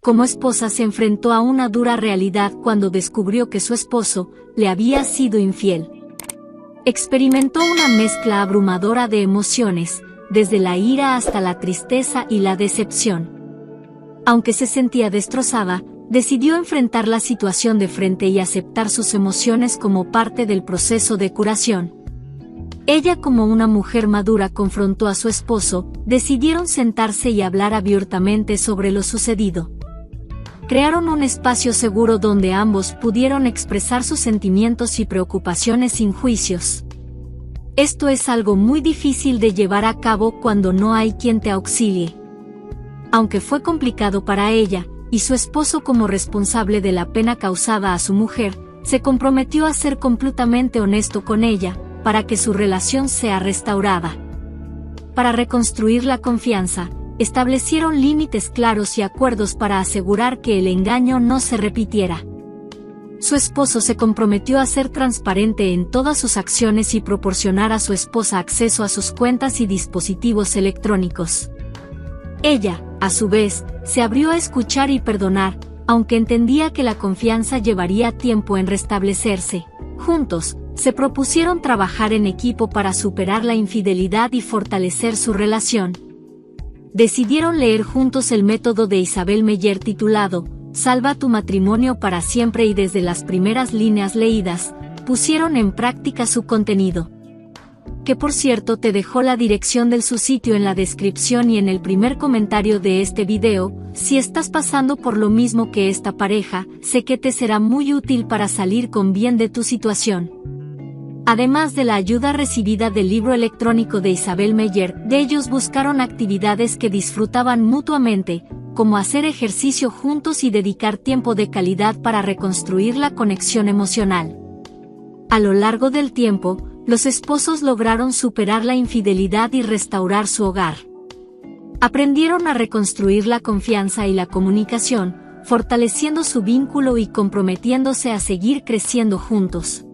como esposa se enfrentó a una dura realidad cuando descubrió que su esposo le había sido infiel. Experimentó una mezcla abrumadora de emociones, desde la ira hasta la tristeza y la decepción. Aunque se sentía destrozada, decidió enfrentar la situación de frente y aceptar sus emociones como parte del proceso de curación. Ella, como una mujer madura, confrontó a su esposo, decidieron sentarse y hablar abiertamente sobre lo sucedido. Crearon un espacio seguro donde ambos pudieron expresar sus sentimientos y preocupaciones sin juicios. Esto es algo muy difícil de llevar a cabo cuando no hay quien te auxilie. Aunque fue complicado para ella, y su esposo, como responsable de la pena causada a su mujer, se comprometió a ser completamente honesto con ella, para que su relación sea restaurada. Para reconstruir la confianza, establecieron límites claros y acuerdos para asegurar que el engaño no se repitiera. Su esposo se comprometió a ser transparente en todas sus acciones y proporcionar a su esposa acceso a sus cuentas y dispositivos electrónicos. Ella, a su vez, se abrió a escuchar y perdonar, aunque entendía que la confianza llevaría tiempo en restablecerse. Juntos, se propusieron trabajar en equipo para superar la infidelidad y fortalecer su relación. Decidieron leer juntos el método de Isabel Meyer titulado Salva tu matrimonio para siempre, y desde las primeras líneas leídas, pusieron en práctica su contenido. Que por cierto te dejo la dirección de su sitio en la descripción y en el primer comentario de este video. Si estás pasando por lo mismo que esta pareja, sé que te será muy útil para salir con bien de tu situación. Además de la ayuda recibida del libro electrónico de Isabel Meyer, de ellos buscaron actividades que disfrutaban mutuamente, como hacer ejercicio juntos y dedicar tiempo de calidad para reconstruir la conexión emocional. A lo largo del tiempo, los esposos lograron superar la infidelidad y restaurar su hogar. Aprendieron a reconstruir la confianza y la comunicación, fortaleciendo su vínculo y comprometiéndose a seguir creciendo juntos.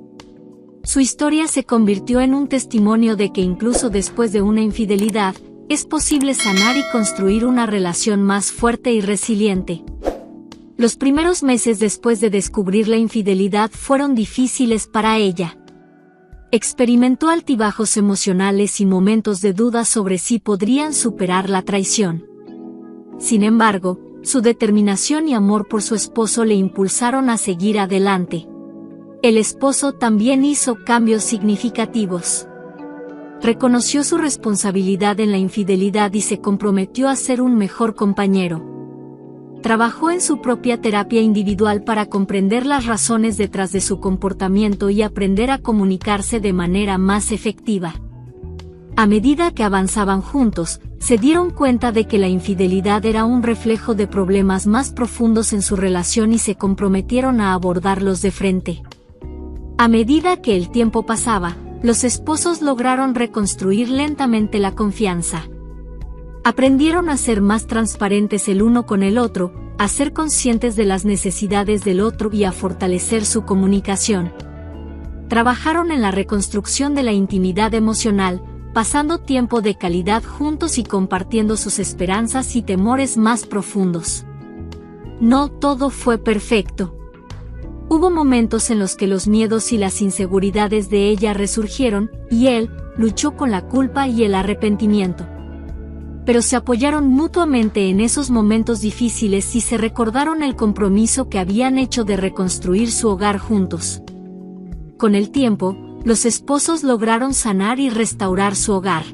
Su historia se convirtió en un testimonio de que incluso después de una infidelidad, es posible sanar y construir una relación más fuerte y resiliente. Los primeros meses después de descubrir la infidelidad fueron difíciles para ella. Experimentó altibajos emocionales y momentos de duda sobre si podrían superar la traición. Sin embargo, su determinación y amor por su esposo le impulsaron a seguir adelante. El esposo también hizo cambios significativos. Reconoció su responsabilidad en la infidelidad y se comprometió a ser un mejor compañero. Trabajó en su propia terapia individual para comprender las razones detrás de su comportamiento y aprender a comunicarse de manera más efectiva. A medida que avanzaban juntos, se dieron cuenta de que la infidelidad era un reflejo de problemas más profundos en su relación y se comprometieron a abordarlos de frente. A medida que el tiempo pasaba, los esposos lograron reconstruir lentamente la confianza. Aprendieron a ser más transparentes el uno con el otro, a ser conscientes de las necesidades del otro y a fortalecer su comunicación. Trabajaron en la reconstrucción de la intimidad emocional, pasando tiempo de calidad juntos y compartiendo sus esperanzas y temores más profundos. No todo fue perfecto. Hubo momentos en los que los miedos y las inseguridades de ella resurgieron, y él luchó con la culpa y el arrepentimiento. Pero se apoyaron mutuamente en esos momentos difíciles y se recordaron el compromiso que habían hecho de reconstruir su hogar juntos. Con el tiempo, los esposos lograron sanar y restaurar su hogar.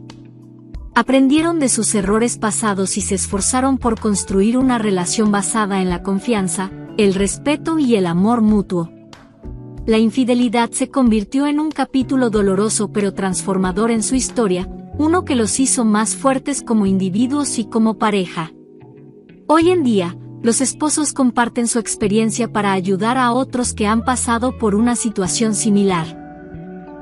Aprendieron de sus errores pasados y se esforzaron por construir una relación basada en la confianza, el respeto y el amor mutuo. La infidelidad se convirtió en un capítulo doloroso pero transformador en su historia, uno que los hizo más fuertes como individuos y como pareja. Hoy en día, los esposos comparten su experiencia para ayudar a otros que han pasado por una situación similar.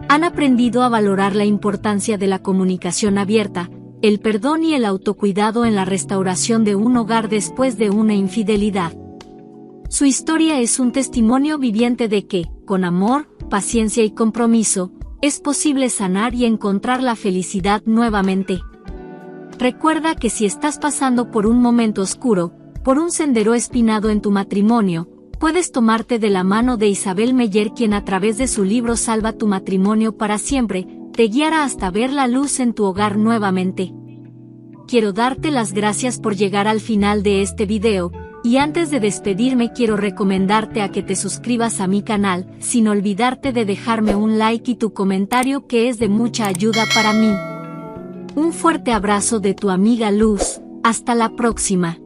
Han aprendido a valorar la importancia de la comunicación abierta, el perdón y el autocuidado en la restauración de un hogar después de una infidelidad. Su historia es un testimonio viviente de que, con amor, paciencia y compromiso, es posible sanar y encontrar la felicidad nuevamente. Recuerda que si estás pasando por un momento oscuro, por un sendero espinado en tu matrimonio, puedes tomarte de la mano de Isabel Meyer, quien a través de su libro Salva tu matrimonio para siempre, te guiará hasta ver la luz en tu hogar nuevamente. Quiero darte las gracias por llegar al final de este video, y antes de despedirme quiero recomendarte a que te suscribas a mi canal, sin olvidarte de dejarme un like y tu comentario, que es de mucha ayuda para mí. Un fuerte abrazo de tu amiga Luz, hasta la próxima.